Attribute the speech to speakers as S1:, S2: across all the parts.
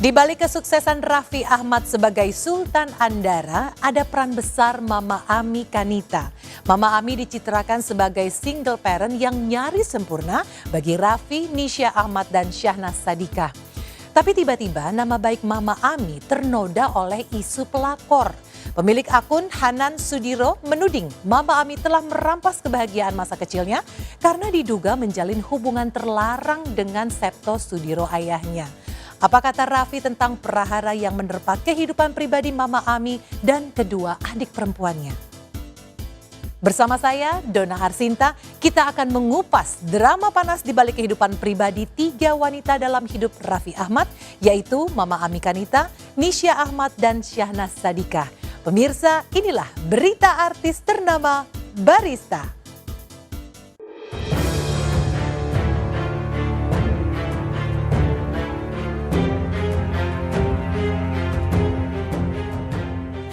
S1: Di balik kesuksesan Raffi Ahmad sebagai Sultan Andara, ada peran besar Mama Ami Kanita. Mama Ami dicitrakan sebagai single parent yang nyaris sempurna bagi Raffi, Nisha Ahmad, dan Syahnaz Sadiqah. Tapi tiba-tiba nama baik Mama Ami ternoda oleh isu pelakor. Pemilik akun Hanan Sudiro menuding Mama Ami telah merampas kebahagiaan masa kecilnya karena diduga menjalin hubungan terlarang dengan Septo Sudiro ayahnya. Apa kata Raffi tentang prahara yang menerpa kehidupan pribadi Mama Ami dan kedua adik perempuannya? Bersama saya, Dona Harsinta, kita akan mengupas drama panas di balik kehidupan pribadi tiga wanita dalam hidup Raffi Ahmad, yaitu Mama Ami Kanita, Nisha Ahmad, dan Syahnaz Sadiqah. Pemirsa, inilah berita artis ternama Barista.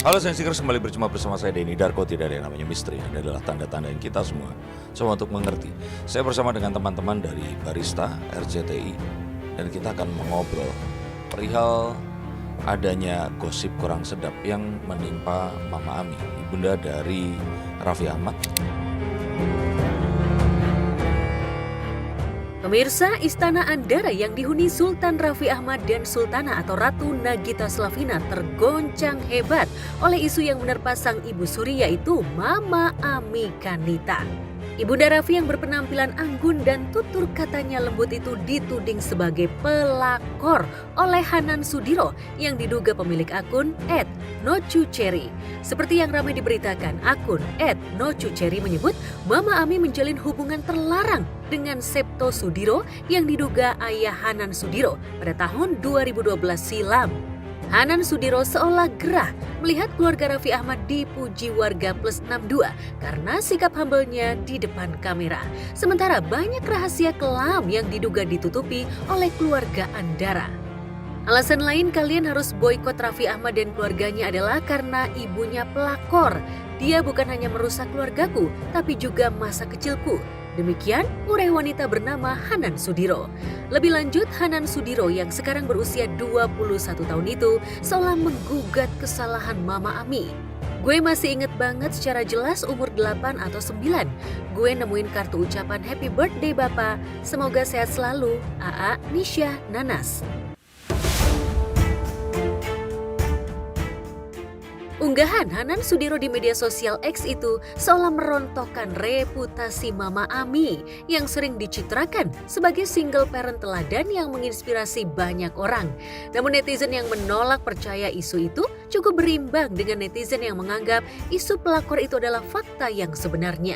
S2: Halo Sensikers, kembali berjumpa bersama saya Denny Darko. Tidak ada yang namanya misteri, ini adalah tanda-tanda yang kita semua coba untuk mengerti. Saya bersama dengan teman-teman dari Barista, RCTI, dan kita akan mengobrol perihal adanya gosip kurang sedap yang menimpa Mama Ami, ibunda dari Raffi Ahmad.
S3: Pemirsa, Istana Andara yang dihuni Sultan Raffi Ahmad dan Sultana atau Ratu Nagita Slavina tergoncang hebat oleh isu yang menerpa sang ibu suri, yaitu Mama Ami Kanita. Ibunda Raffi yang berpenampilan anggun dan tutur katanya lembut itu dituding sebagai pelakor oleh Hanan Sudiro yang diduga pemilik akun @nocuceri. Seperti yang ramai diberitakan, akun @nocuceri menyebut Mama Ami menjalin hubungan terlarang dengan Septo Sudiro yang diduga ayah Hanan Sudiro pada tahun 2012 silam. Hanan Sudiro seolah gerah melihat keluarga Raffi Ahmad dipuji warga plus 62 karena sikap humble-nya di depan kamera. Sementara banyak rahasia kelam yang diduga ditutupi oleh keluarga Andara. Alasan lain kalian harus boikot Raffi Ahmad dan keluarganya adalah karena ibunya pelakor. Dia bukan hanya merusak keluargaku, tapi juga masa kecilku. Demikian urai wanita bernama Hanan Sudiro. Lebih lanjut, Hanan Sudiro yang sekarang berusia 21 tahun itu seolah menggugat kesalahan Mama Ami. Gue masih inget banget secara jelas umur 8 atau 9. Gue nemuin kartu ucapan happy birthday Bapak. Semoga sehat selalu, AA, Nisha, Nanas. Unggahan Hanan Sudiro di media sosial X itu seolah merontokkan reputasi Mama Ami yang sering dicitrakan sebagai single parent teladan yang menginspirasi banyak orang. Namun netizen yang menolak percaya isu itu cukup berimbang dengan netizen yang menganggap isu pelakor itu adalah fakta yang sebenarnya.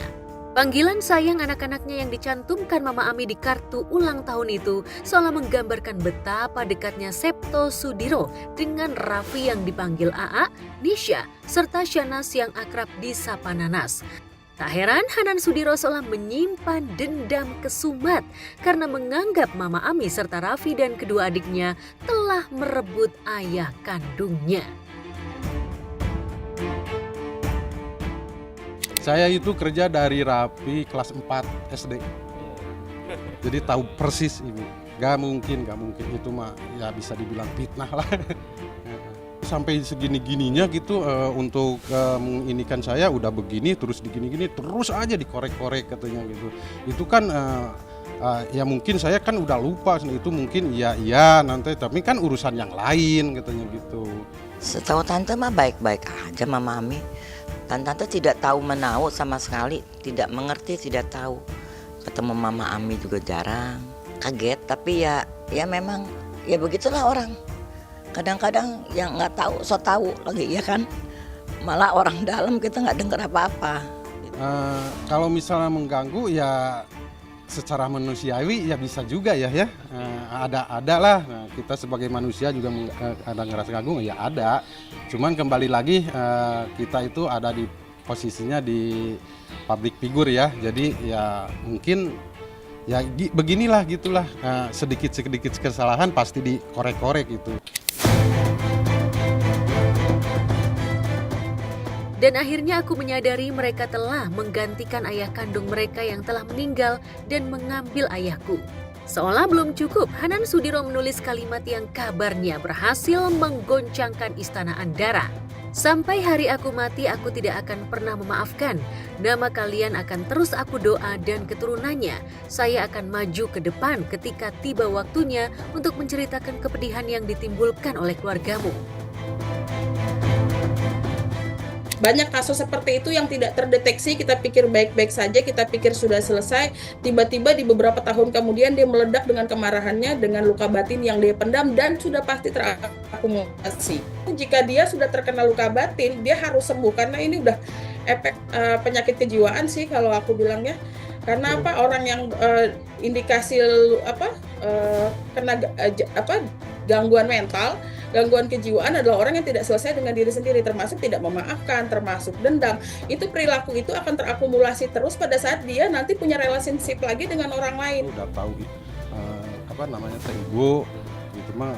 S3: Panggilan sayang anak-anaknya yang dicantumkan Mama Ami di kartu ulang tahun itu seolah menggambarkan betapa dekatnya Septo Sudiro dengan Raffi yang dipanggil AA, Nisha, serta Syahnaz yang akrab disapa Nanas. Tak heran Hanan Sudiro seolah menyimpan dendam kesumat karena menganggap Mama Ami serta Raffi dan kedua adiknya telah merebut ayah kandungnya.
S4: Saya itu kerja dari Raffi kelas 4 SD. Jadi tahu persis ibu. Gak mungkin itu mah ya bisa dibilang fitnah lah. Sampai segini-gininya gitu untuk menginikan saya udah begini terus digini-gini terus aja dikorek-korek katanya gitu. Itu kan ya mungkin saya kan udah lupa itu mungkin iya nanti tapi kan urusan yang lain katanya gitu.
S5: Setahu tante mah baik-baik aja Mama Ami. Tante tidak tahu menau sama sekali, tidak mengerti, tidak tahu. Ketemu Mama Ami juga jarang, kaget. Tapi ya memang ya begitulah orang. Kadang-kadang yang nggak tahu, so tahu lagi ya kan. Malah orang dalam kita nggak dengar apa-apa.
S4: Kalau misalnya mengganggu ya secara manusiawi ya bisa juga ya. Ada lah. Nah, kita sebagai manusia juga ada ngerasa ganggu ya ada. Cuman kembali lagi kita itu ada di posisinya di public figure ya. Jadi ya mungkin ya beginilah gitulah sedikit kesalahan pasti dikorek-korek gitu.
S3: Dan akhirnya aku menyadari mereka telah menggantikan ayah kandung mereka yang telah meninggal dan mengambil ayahku. Seolah belum cukup, Hanan Sudiro menulis kalimat yang kabarnya berhasil menggoncangkan Istana Andara. Sampai hari aku mati, aku tidak akan pernah memaafkan. Nama kalian akan terus aku doa dan keturunannya. Saya akan maju ke depan ketika tiba waktunya untuk menceritakan kepedihan yang ditimbulkan oleh keluargamu.
S6: Banyak kasus seperti itu yang tidak terdeteksi, kita pikir baik-baik saja, kita pikir sudah selesai, tiba-tiba di beberapa tahun kemudian dia meledak dengan kemarahannya, dengan luka batin yang dia pendam dan sudah pasti terakumulasi. Jika dia sudah terkena luka batin, dia harus sembuh karena ini udah efek penyakit kejiwaan sih kalau aku bilangnya. Karena apa, orang yang indikasi kena gangguan mental, gangguan kejiwaan adalah orang yang tidak selesai dengan diri sendiri, termasuk tidak memaafkan, termasuk dendam. Itu perilaku itu akan terakumulasi terus pada saat dia nanti punya relationship lagi dengan orang lain.
S4: Udah tahu ego itu mah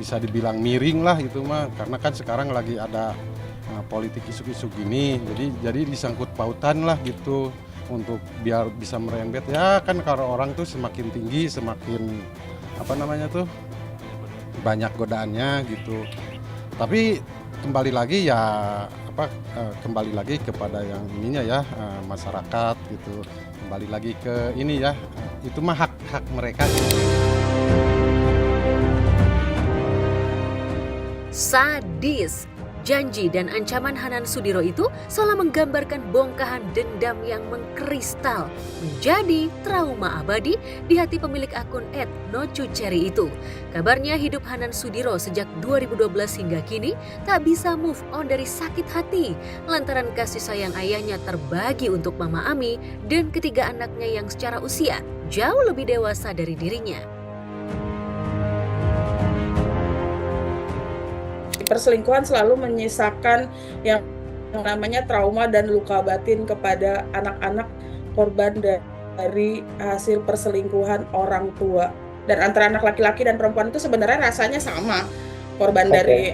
S4: bisa dibilang miring lah itu mah, karena kan sekarang lagi ada politik isu-isu gini, jadi disangkut pautan lah gitu untuk biar bisa merembet ya kan. Kalau orang tuh semakin tinggi semakin banyak godaannya gitu. Tapi kembali lagi kembali lagi kepada yang ininya ya, masyarakat gitu. Kembali lagi ke ini ya, itu mah hak mereka.
S3: Sadis. Janji dan ancaman Hanan Sudiro itu seolah menggambarkan bongkahan dendam yang mengkristal menjadi trauma abadi di hati pemilik akun @nocuceri itu. Kabarnya hidup Hanan Sudiro sejak 2012 hingga kini tak bisa move on dari sakit hati lantaran kasih sayang ayahnya terbagi untuk Mama Ami dan ketiga anaknya yang secara usia jauh lebih dewasa dari dirinya.
S6: Perselingkuhan selalu menyisakan yang namanya trauma dan luka batin kepada anak-anak korban dari hasil perselingkuhan orang tua. Dan antara anak laki-laki dan perempuan itu sebenarnya rasanya sama. Korban dari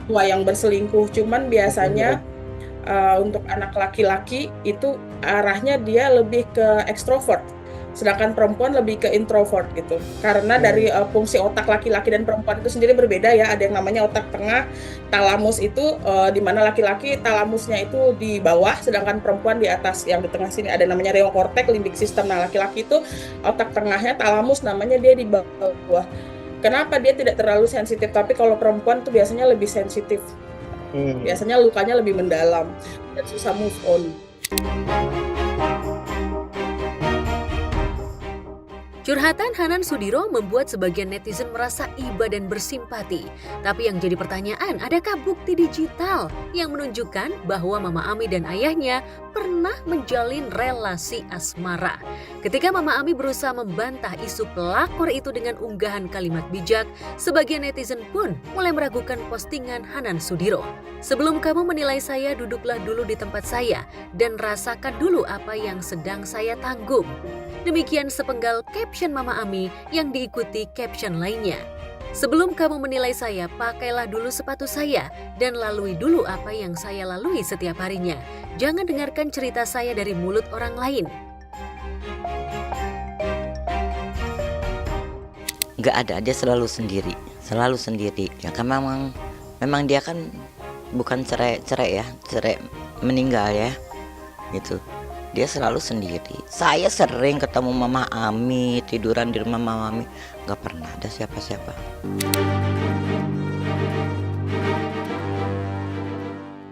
S6: tua yang berselingkuh, cuman biasanya untuk anak laki-laki itu arahnya dia lebih ke ekstrovert. Sedangkan perempuan lebih ke introvert gitu. Karena dari fungsi otak laki-laki dan perempuan itu sendiri berbeda ya. Ada yang namanya otak tengah, talamus itu di mana laki-laki talamusnya itu di bawah, sedangkan perempuan di atas. Yang di tengah sini ada namanya neokortek, limbik system. Nah, laki-laki itu otak tengahnya talamus namanya dia di bawah. Kenapa dia tidak terlalu sensitif? Tapi kalau perempuan tuh biasanya lebih sensitif. Biasanya lukanya lebih mendalam dan susah move on.
S3: Curhatan Hanan Sudiro membuat sebagian netizen merasa iba dan bersimpati. Tapi yang jadi pertanyaan, adakah bukti digital yang menunjukkan bahwa Mama Ami dan ayahnya pernah menjalin relasi asmara? Ketika Mama Ami berusaha membantah isu pelakor itu dengan unggahan kalimat bijak, sebagian netizen pun mulai meragukan postingan Hanan Sudiro. Sebelum kamu menilai saya, duduklah dulu di tempat saya dan rasakan dulu apa yang sedang saya tanggung. Demikian sepenggal caption Mama Ami yang diikuti caption lainnya. Sebelum kamu menilai saya, pakailah dulu sepatu saya dan lalui dulu apa yang saya lalui setiap harinya. Jangan dengarkan cerita saya dari mulut orang lain.
S5: Nggak ada, dia selalu sendiri. Ya kan memang dia kan bukan cerai meninggal ya, gitu. Dia selalu sendiri. Saya sering ketemu Mama Ami, tiduran di rumah Mama Ami, nggak pernah ada siapa-siapa.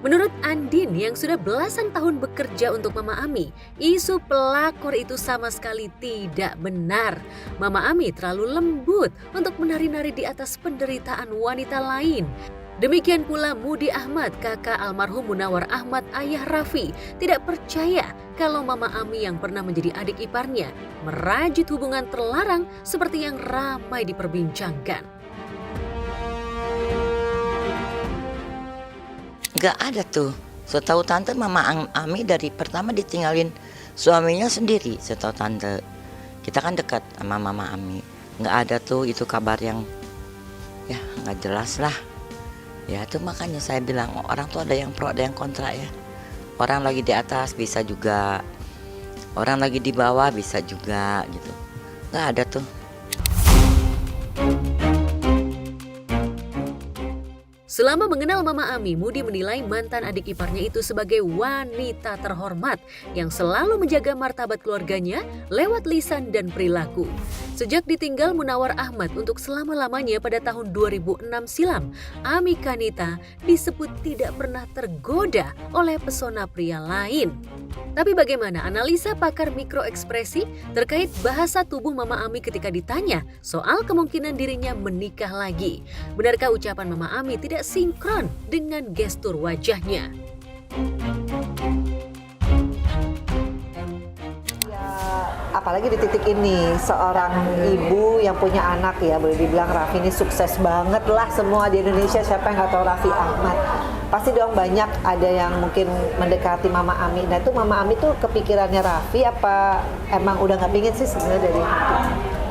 S3: Menurut Andin yang sudah belasan tahun bekerja untuk Mama Ami, isu pelakor itu sama sekali tidak benar. Mama Ami terlalu lembut untuk menari-nari di atas penderitaan wanita lain. Demikian pula Mudi Ahmad, kakak almarhum Munawar Ahmad, ayah Raffi, tidak percaya kalau Mama Ami yang pernah menjadi adik iparnya merajut hubungan terlarang seperti yang ramai diperbincangkan.
S5: Nggak ada tuh. Setahu tante Mama Ami dari pertama ditinggalin suaminya sendiri. Setahu tante, kita kan dekat sama Mama Ami. Nggak ada tuh itu kabar yang ya nggak jelas lah. Ya itu makanya saya bilang orang tuh ada yang pro ada yang kontra ya. Orang lagi di atas bisa juga, orang lagi di bawah bisa juga gitu. Nggak ada tuh.
S3: Selama mengenal Mama Ami, Mudi menilai mantan adik iparnya itu sebagai wanita terhormat yang selalu menjaga martabat keluarganya lewat lisan dan perilaku. Sejak ditinggal Munawar Ahmad untuk selama-lamanya pada tahun 2006 silam, Ami Kanita disebut tidak pernah tergoda oleh pesona pria lain. Tapi bagaimana analisa pakar mikroekspresi terkait bahasa tubuh Mama Ami ketika ditanya soal kemungkinan dirinya menikah lagi? Benarkah ucapan Mama Ami tidak sinkron dengan gestur wajahnya?
S7: Apalagi di titik ini, seorang ibu yang punya anak ya, boleh dibilang Raffi ini sukses banget lah semua di Indonesia, siapa yang nggak tahu Raffi Ahmad. Pasti dong banyak ada yang mungkin mendekati Mama Ami. Nah itu Mama Ami tuh kepikirannya Raffi apa emang udah nggak pingin sih sebenarnya dari hati?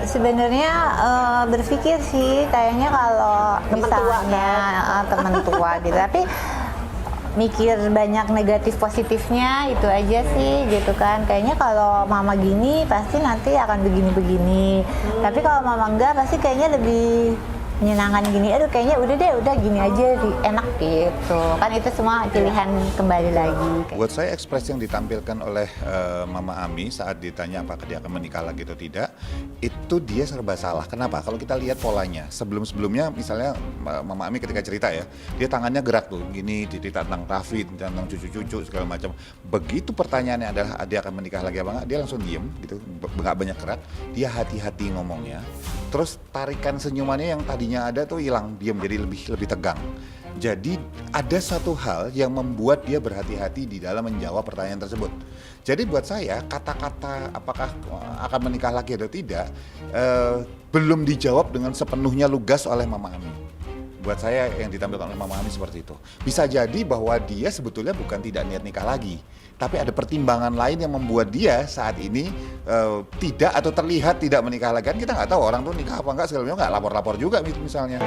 S8: Sebenarnya berpikir sih kayaknya kalau
S7: Temen tua,
S8: misalnya teman tua gitu, tapi mikir banyak negatif positifnya itu aja sih gitu kan. Kayaknya kalau mama gini pasti nanti akan begini-begini. Tapi kalau mama enggak pasti kayaknya lebih menyenangkan gini. Aduh kayaknya udah deh, udah gini aja enak gitu. Kan itu semua pilihan kembali lagi.
S9: Buat saya ekspresi yang ditampilkan oleh Mama Ami saat ditanya apakah dia akan menikah lagi atau tidak, itu dia serba salah. Kenapa? Kalau kita lihat polanya, sebelum-sebelumnya misalnya Mama Ami ketika cerita ya, dia tangannya gerak tuh, gini, cerita tentang Raffi, tentang cucu-cucu segala macam. Begitu pertanyaannya adalah dia akan menikah lagi apa enggak, dia langsung diem gitu, nggak banyak gerak. Dia hati-hati ngomongnya. Terus tarikan senyumannya yang tadinya ada tuh hilang, diam jadi lebih tegang. Jadi ada satu hal yang membuat dia berhati-hati di dalam menjawab pertanyaan tersebut. Jadi buat saya kata-kata apakah akan menikah lagi atau tidak belum dijawab dengan sepenuhnya lugas oleh Mama Ami. Buat saya yang ditampilkan oleh Mama Ami seperti itu. Bisa jadi bahwa dia sebetulnya bukan tidak niat nikah lagi, tapi ada pertimbangan lain yang membuat dia saat ini tidak atau terlihat tidak menikah lagi. Kan kita nggak tahu orang tuh nikah apa enggak, segala macam nggak lapor-lapor juga misalnya.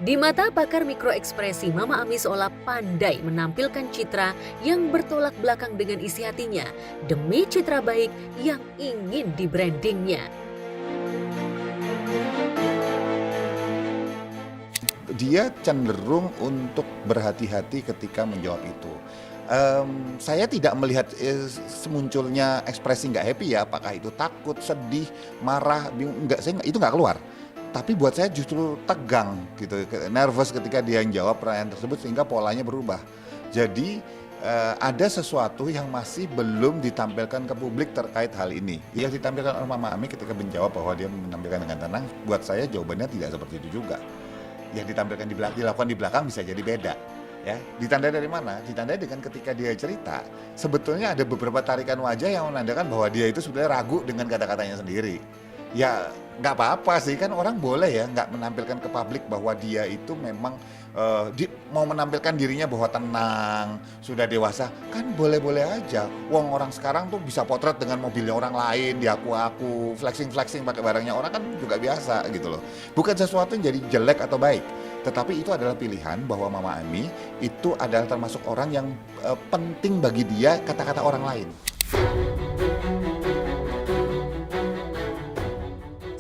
S3: Di mata pakar mikroekspresi, Mama Ami seolah pandai menampilkan citra yang bertolak belakang dengan isi hatinya demi citra baik yang ingin di-brandingnya.
S9: Dia cenderung untuk berhati-hati ketika menjawab itu. Saya tidak melihat semunculnya ekspresi nggak happy ya, apakah itu takut, sedih, marah, bingung, itu nggak keluar. Tapi buat saya justru tegang gitu, nervous ketika dia jawab pertanyaan tersebut sehingga polanya berubah. Jadi ada sesuatu yang masih belum ditampilkan ke publik terkait hal ini. Yang ditampilkan oleh Mama Ami ketika menjawab bahwa dia menampilkan dengan tenang, buat saya jawabannya tidak seperti itu juga. Yang ditampilkan dilakukan di belakang bisa jadi beda. Ya, ditandai dari mana? Ditandai dengan ketika dia cerita, sebetulnya ada beberapa tarikan wajah yang menandakan bahwa dia itu sebenarnya ragu dengan kata-katanya sendiri. Ya nggak apa-apa sih, kan orang boleh ya nggak menampilkan ke publik bahwa dia itu memang mau menampilkan dirinya bahwa tenang, sudah dewasa, kan boleh-boleh aja. Wong orang sekarang tuh bisa potret dengan mobilnya orang lain, diaku-aku, flexing-flexing pakai barangnya orang kan juga biasa gitu loh. Bukan sesuatu yang jadi jelek atau baik, tetapi itu adalah pilihan bahwa Mama Ami itu adalah termasuk orang yang penting bagi dia kata-kata orang lain.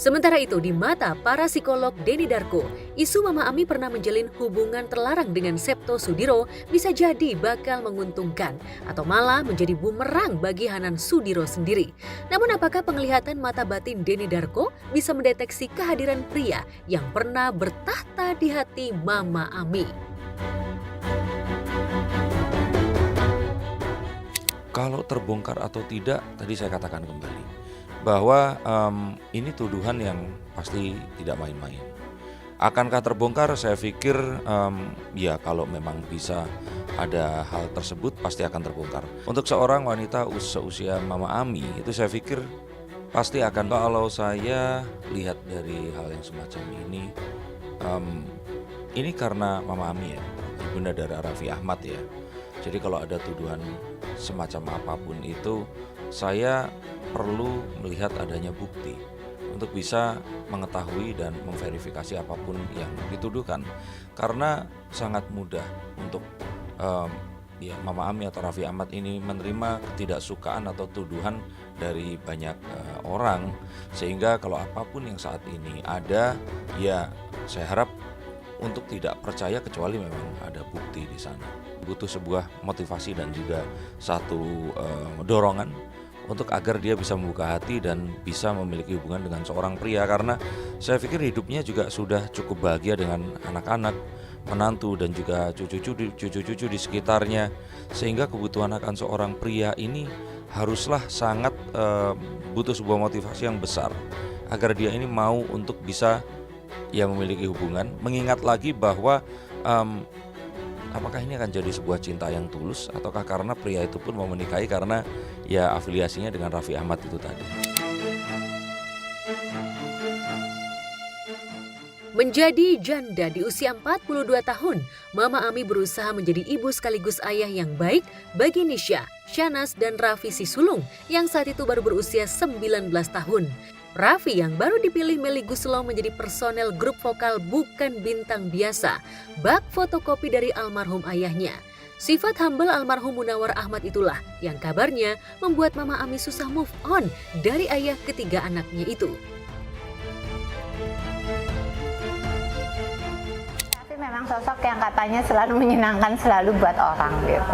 S3: Sementara itu, di mata para psikolog Denny Darko, isu Mama Ami pernah menjalin hubungan terlarang dengan Septo Sudiro bisa jadi bakal menguntungkan atau malah menjadi bumerang bagi Hanan Sudiro sendiri. Namun apakah penglihatan mata batin Denny Darko bisa mendeteksi kehadiran pria yang pernah bertahta di hati Mama Ami?
S2: Kalau terbongkar atau tidak, tadi saya katakan kembali bahwa ini tuduhan yang pasti tidak main-main. Akankah terbongkar? Saya pikir ya kalau memang bisa ada hal tersebut pasti akan terbongkar. Untuk seorang wanita seusia Mama Ami itu saya pikir pasti akan. Kalau saya lihat dari hal yang semacam ini karena Mama Ami ya, ibunda dari Raffi Ahmad ya. Jadi kalau ada tuduhan semacam apapun itu, saya perlu melihat adanya bukti untuk bisa mengetahui dan memverifikasi apapun yang dituduhkan. Karena sangat mudah untuk ya Mama Ami atau Raffi Ahmad ini menerima ketidaksukaan atau tuduhan dari banyak orang, sehingga kalau apapun yang saat ini ada, ya saya harap untuk tidak percaya kecuali memang ada bukti di sana. Butuh sebuah motivasi dan juga satu dorongan untuk agar dia bisa membuka hati dan bisa memiliki hubungan dengan seorang pria, karena saya pikir hidupnya juga sudah cukup bahagia dengan anak-anak, menantu dan juga cucu-cucu di sekitarnya, sehingga kebutuhan akan seorang pria ini haruslah sangat butuh sebuah motivasi yang besar agar dia ini mau untuk bisa ya memiliki hubungan, mengingat lagi bahwa apakah ini akan jadi sebuah cinta yang tulus ataukah karena pria itu pun mau menikahi karena ya afiliasinya dengan Raffi Ahmad itu tadi.
S3: Menjadi janda di usia 42 tahun, Mama Ami berusaha menjadi ibu sekaligus ayah yang baik bagi Nisha, Shanas, dan Raffi si sulung yang saat itu baru berusia 19 tahun. Raffi yang baru dipilih Melly Guslow menjadi personel grup vokal bukan bintang biasa, bak fotokopi dari almarhum ayahnya. Sifat humble almarhum Munawar Ahmad itulah yang kabarnya membuat Mama Ami susah move on dari ayah ketiga anaknya itu.
S8: Memang sosok yang katanya selalu menyenangkan selalu buat orang gitu.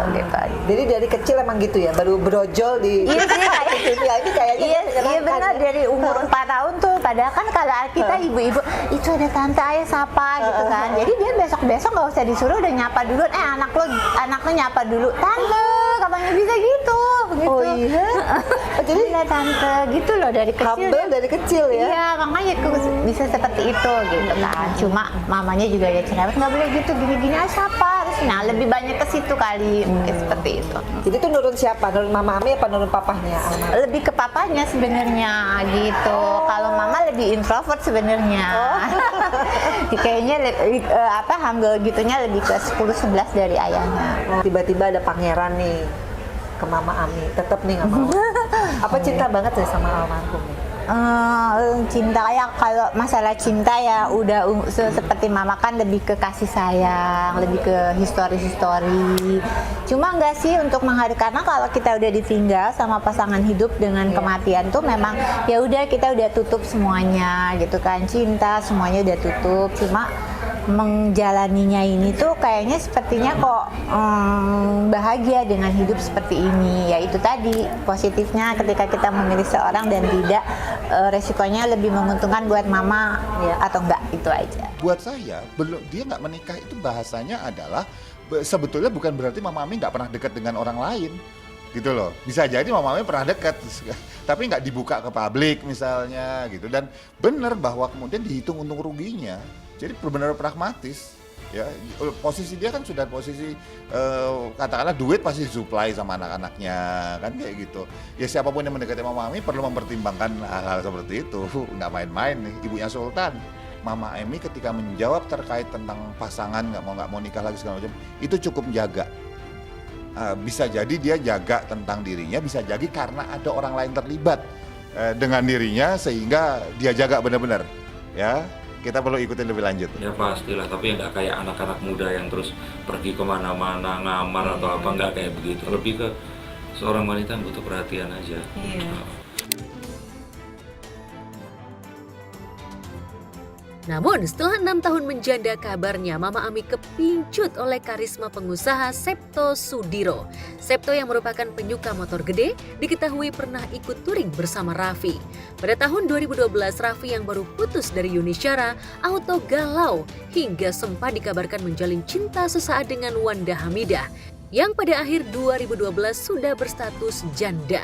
S7: Jadi dari kecil emang gitu ya, baru brojol di
S8: Iya sih kayak
S7: ya, ini kayaknya
S8: iya benar dari umur 4 tahun tuh. Padahal kan kalau kita ibu-ibu itu ada tante ayah sapa gitu kan. Jadi dia besok-besok nggak usah disuruh udah nyapa dulu. Anak lo nyapa dulu. Tante, katanya bisa gitu.
S7: Oh iya.
S8: Jadi tante gitu loh dari kecil.
S7: Humble dari kecil ya.
S8: Iya, makanya bisa seperti itu gitu kan. Cuma mamanya juga ya cerewet, nggak boleh gitu gini-gini aja apa. Nah lebih banyak ke situ kali mungkin seperti itu.
S7: Jadi itu nurun siapa? Nurun Mama Ami apa nurun papahnya?
S8: Lebih ke papanya sebenarnya gitu. Kalau mama lebih introvert sebenarnya. Kayaknya humble gitunya lebih ke 10-11 dari ayahnya.
S7: Tiba-tiba ada pangeran nih ke Mama Ami, tetap nih nggak mau. Apa cinta banget ya sama almarhum?
S8: Cinta ya, kalau masalah cinta ya udah seperti mama kan lebih ke kasih sayang, lebih ke histori. Cuma enggak sih untuk menghadapi, karena kalau kita udah ditinggal sama pasangan hidup dengan kematian tuh memang ya udah kita udah tutup semuanya gitu kan, cinta semuanya udah tutup. Cuma menjalaninya ini tuh kayaknya sepertinya kok bahagia dengan hidup seperti ini. Ya itu tadi positifnya ketika kita memilih seorang dan tidak resikonya lebih menguntungkan buat mama ya, atau enggak, itu aja.
S9: Buat saya dia nggak menikah itu bahasanya adalah sebetulnya bukan berarti Mama Ami nggak pernah dekat dengan orang lain gitu loh. Bisa jadi Mama Ami pernah dekat tapi nggak dibuka ke publik misalnya gitu. Dan benar bahwa kemudian dihitung untung ruginya. Jadi benar-benar pragmatis ya. Posisi dia kan sudah posisi katakanlah duit pasti supply sama anak-anaknya kan kayak gitu. Ya siapapun yang mendekati Mama Ami perlu mempertimbangkan hal-hal seperti itu. Nggak main-main nih ibunya Sultan. Mama Ami ketika menjawab terkait tentang pasangan nggak mau nikah lagi segala macam itu cukup menjaga. Bisa jadi dia jaga tentang dirinya, bisa jadi karena ada orang lain terlibat dengan dirinya sehingga dia jaga benar-benar ya. Kita perlu ikutin lebih lanjut.
S2: Ya pastilah, tapi nggak kayak anak-anak muda yang terus pergi kemana-mana ngamar atau apa, nggak kayak begitu. Lebih ke seorang wanita yang butuh perhatian aja.
S3: Iya. Namun setelah 6 tahun menjanda, kabarnya Mama Ami kepincut oleh karisma pengusaha Septo Sudiro. Septo yang merupakan penyuka motor gede diketahui pernah ikut touring bersama Raffi. Pada tahun 2012 Raffi yang baru putus dari Yuni Syara auto galau hingga sempat dikabarkan menjalin cinta sesaat dengan Wanda Hamidah yang pada akhir 2012 sudah berstatus janda.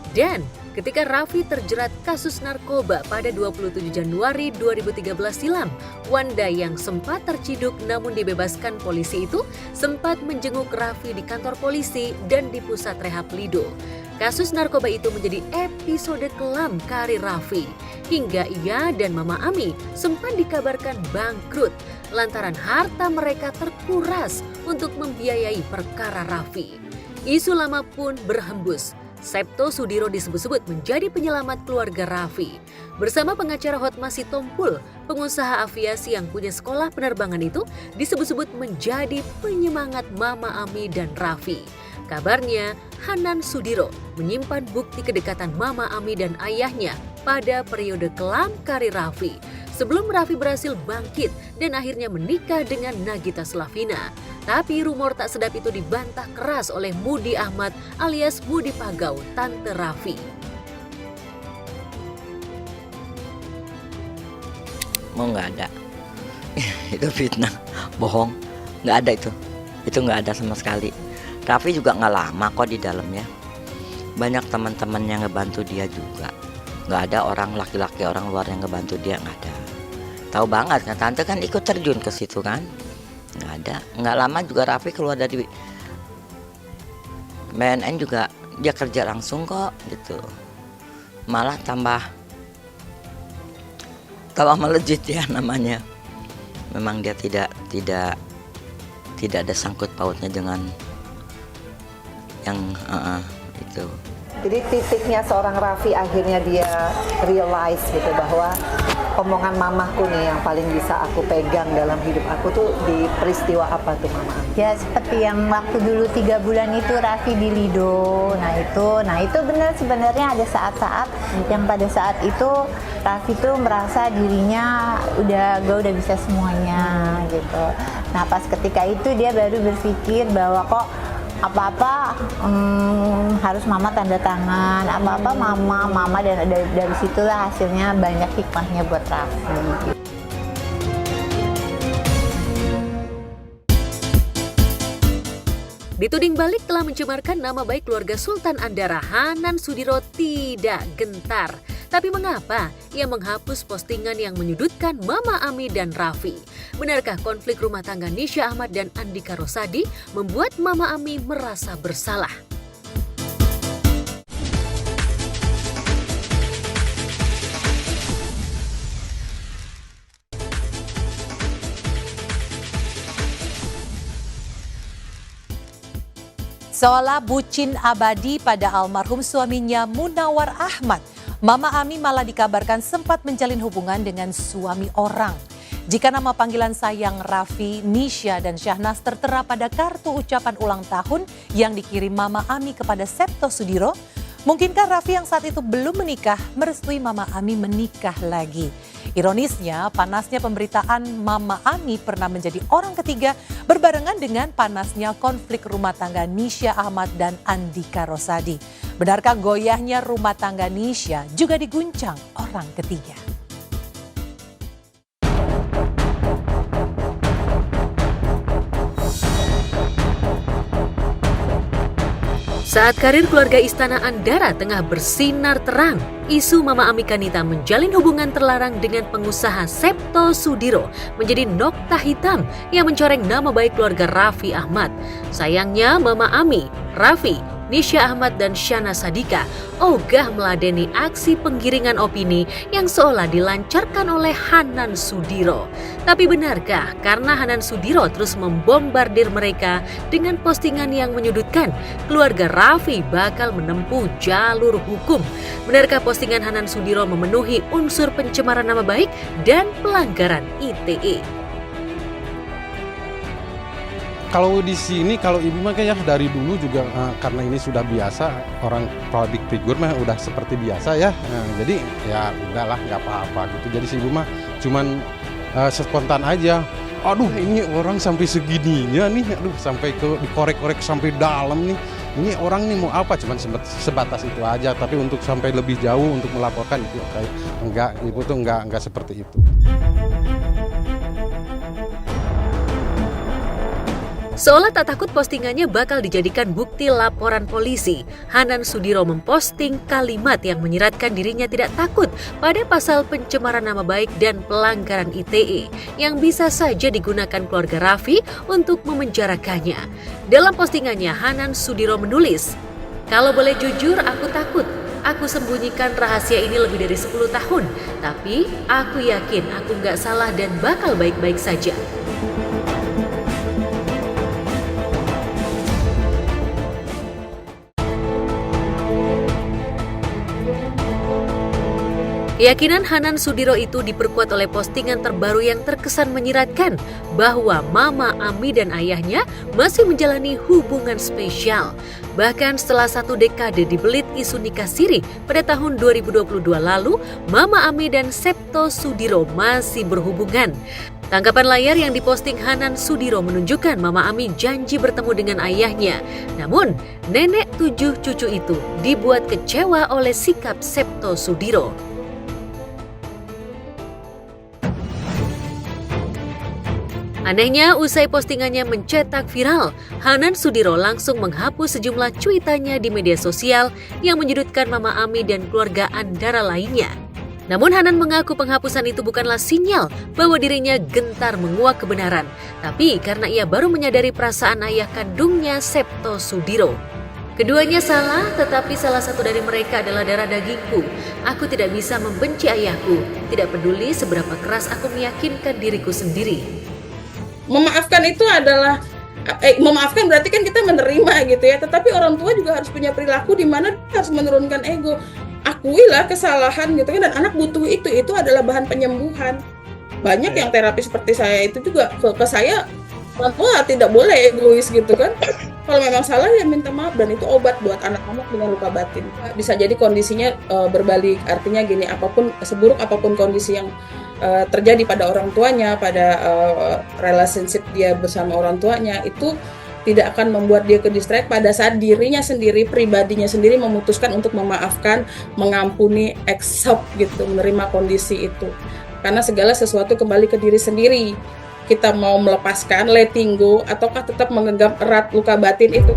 S3: Dan ketika Raffi terjerat kasus narkoba pada 27 Januari 2013 silam, Wanda yang sempat terciduk namun dibebaskan polisi itu sempat menjenguk Raffi di kantor polisi dan di pusat rehab Lido. Kasus narkoba itu menjadi episode kelam karir Raffi, hingga ia dan Mama Ami sempat dikabarkan bangkrut lantaran harta mereka terkuras untuk membiayai perkara Raffi. Isu lama pun berhembus. Septo Sudiro disebut-sebut menjadi penyelamat keluarga Raffi. Bersama pengacara Hotma Sitompul, pengusaha aviasi yang punya sekolah penerbangan itu disebut-sebut menjadi penyemangat Mama Ami dan Raffi. Kabarnya, Hanan Sudiro menyimpan bukti kedekatan Mama Ami dan ayahnya pada periode kelam karir Raffi, sebelum Raffi berhasil bangkit dan akhirnya menikah dengan Nagita Slavina. Tapi rumor tak sedap itu dibantah keras oleh Mudi Ahmad alias Mudi Pagau, tante Raffi.
S5: Mau nggak ada. Itu fitnah, bohong. Nggak ada itu. Itu nggak ada sama sekali. Raffi juga nggak lama kok di dalamnya. Banyak teman-teman yang ngebantu dia juga. Nggak ada orang laki-laki orang luar yang ngebantu dia, nggak ada. Tahu banget kan, tante kan ikut terjun ke situ kan. Nggak ada. Nggak lama juga Raffi keluar dari BNN juga dia kerja langsung kok gitu. Malah tambah melejit ya namanya. Memang dia tidak ada sangkut pautnya dengan yang itu.
S7: Jadi titiknya seorang Raffi akhirnya dia realize gitu bahwa omongan mamaku nih yang paling bisa aku pegang dalam hidup aku tuh di peristiwa apa tuh Mama?
S8: Ya seperti yang waktu dulu 3 bulan itu Raffi di Lido. Nah itu benar, sebenarnya ada saat-saat yang pada saat itu Raffi tuh merasa dirinya gue udah bisa semuanya gitu. Nah pas ketika itu dia baru berpikir bahwa kok apa-apa harus mama tanda tangan, apa-apa mama dan dari situlah hasilnya banyak hikmahnya buat Raffi.
S3: Dituding balik telah mencemarkan nama baik keluarga Sultan Andara, Hanan Sudiro tidak gentar. Tapi mengapa ia menghapus postingan yang menyudutkan Mama Ami dan Raffi? Benarkah konflik rumah tangga Nisha Ahmad dan Andika Rosadi membuat Mama Ami merasa bersalah?
S1: Seolah bucin abadi pada almarhum suaminya Munawar Ahmad, Mama Ami malah dikabarkan sempat menjalin hubungan dengan suami orang. Jika nama panggilan sayang Raffi, Nisha, dan Syahnas tertera pada kartu ucapan ulang tahun yang dikirim Mama Ami kepada Septo Sudiro, mungkinkah Raffi yang saat itu belum menikah merestui Mama Ami menikah lagi? Ironisnya, panasnya pemberitaan Mama Ami pernah menjadi orang ketiga berbarengan dengan panasnya konflik rumah tangga Nisha Ahmad dan Andika Rosadi. Benarkah goyahnya rumah tangga Nisha juga diguncang orang ketiga?
S3: Saat karir keluarga Istana Andara tengah bersinar terang, isu Mama Ami Kanita menjalin hubungan terlarang dengan pengusaha Septo Sudiro menjadi nokta hitam yang mencoreng nama baik keluarga Raffi Ahmad. Sayangnya Mama Ami, Raffi, Nisha Ahmad dan Shana Sadika ogah meladeni aksi penggiringan opini yang seolah dilancarkan oleh Hanan Sudiro. Tapi benarkah karena Hanan Sudiro terus membombardir mereka dengan postingan yang menyudutkan, keluarga Raffi bakal menempuh jalur hukum? Benarkah postingan Hanan Sudiro memenuhi unsur pencemaran nama baik dan pelanggaran ITE?
S4: Kalau di sini, kalau ibu mah kayak dari dulu juga karena ini sudah biasa, orang public figure mah udah seperti biasa ya. Jadi ya udahlah nggak apa-apa gitu. Jadi si ibu mah cuman spontan aja. Aduh ini orang sampai segininya nih, aduh sampai dikorek-korek sampai dalam nih. Ini orang nih mau apa? Cuman sebatas itu aja. Tapi untuk sampai lebih jauh untuk melaporkan itu kayak enggak, ibu tuh enggak seperti itu.
S3: Seolah tak takut postingannya bakal dijadikan bukti laporan polisi, Hanan Sudiro memposting kalimat yang menyiratkan dirinya tidak takut pada pasal pencemaran nama baik dan pelanggaran ITE yang bisa saja digunakan keluarga Raffi untuk memenjarakannya. Dalam postingannya, Hanan Sudiro menulis, "Kalau boleh jujur, aku takut. Aku sembunyikan rahasia ini lebih dari 10 tahun, tapi aku yakin aku nggak salah dan bakal baik-baik saja." Keyakinan Hanan Sudiro itu diperkuat oleh postingan terbaru yang terkesan menyiratkan bahwa Mama Ami dan ayahnya masih menjalani hubungan spesial. Bahkan setelah 1 dekade dibelit isu nikah siri pada tahun 2022 lalu, Mama Ami dan Septo Sudiro masih berhubungan. Tangkapan layar yang diposting Hanan Sudiro menunjukkan Mama Ami janji bertemu dengan ayahnya. Namun, nenek 7 cucu itu dibuat kecewa oleh sikap Septo Sudiro. Anehnya, usai postingannya mencetak viral, Hanan Sudiro langsung menghapus sejumlah cuitannya di media sosial yang menyudutkan Mama Ami dan keluarga Andara lainnya. Namun Hanan mengaku penghapusan itu bukanlah sinyal bahwa dirinya gentar menguak kebenaran, tapi karena ia baru menyadari perasaan ayah kandungnya Septo Sudiro. Keduanya salah, tetapi salah satu dari mereka adalah darah dagingku. Aku tidak bisa membenci ayahku, tidak peduli seberapa keras aku meyakinkan diriku sendiri.
S6: Memaafkan itu adalah memaafkan berarti kan kita menerima gitu ya, tetapi orang tua juga harus punya perilaku di mana harus menurunkan ego. Akuilah kesalahan gitu kan, dan anak butuh itu adalah bahan penyembuhan. Banyak yang terapi seperti saya itu juga ke saya, orang tua tidak boleh egois gitu kan. Kalau memang salah ya minta maaf, dan itu obat buat anak-anak dengan luka batin. Bisa jadi kondisinya berbalik, artinya gini, seburuk apapun kondisi yang terjadi pada orang tuanya, pada relationship dia bersama orang tuanya, itu tidak akan membuat dia ke distract pada saat dirinya sendiri, pribadinya sendiri memutuskan untuk memaafkan, mengampuni, accept gitu, menerima kondisi itu. Karena segala sesuatu kembali ke diri sendiri. Kita mau melepaskan, letting go, ataukah tetap menggenggam erat luka batin itu.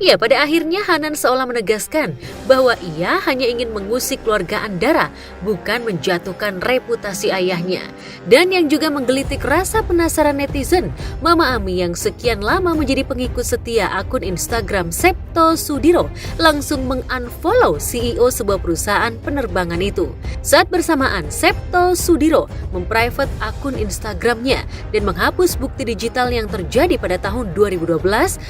S3: Ya, pada akhirnya Hanan seolah menegaskan bahwa ia hanya ingin mengusik keluarga Andara, bukan menjatuhkan reputasi ayahnya. Dan yang juga menggelitik rasa penasaran netizen, Mama Ami yang sekian lama menjadi pengikut setia akun Instagram Septo Sudiro langsung mengunfollow CEO sebuah perusahaan penerbangan itu. Saat bersamaan, Septo Sudiro memprivate akun Instagramnya dan menghapus bukti digital yang terjadi pada tahun 2012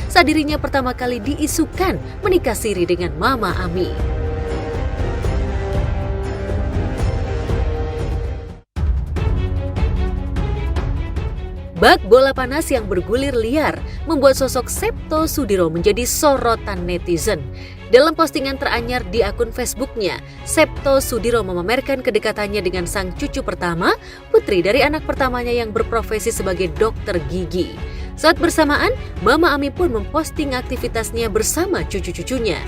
S3: saat dirinya pertama kali diisukan menikah siri dengan Mama Ami. Bak bola panas yang bergulir liar membuat sosok Septo Sudiro menjadi sorotan netizen. Dalam postingan teranyar di akun Facebooknya, Septo Sudiro memamerkan kedekatannya dengan sang cucu pertama, putri dari anak pertamanya yang berprofesi sebagai dokter gigi. Saat bersamaan, Mama Ami pun memposting aktivitasnya bersama cucu-cucunya.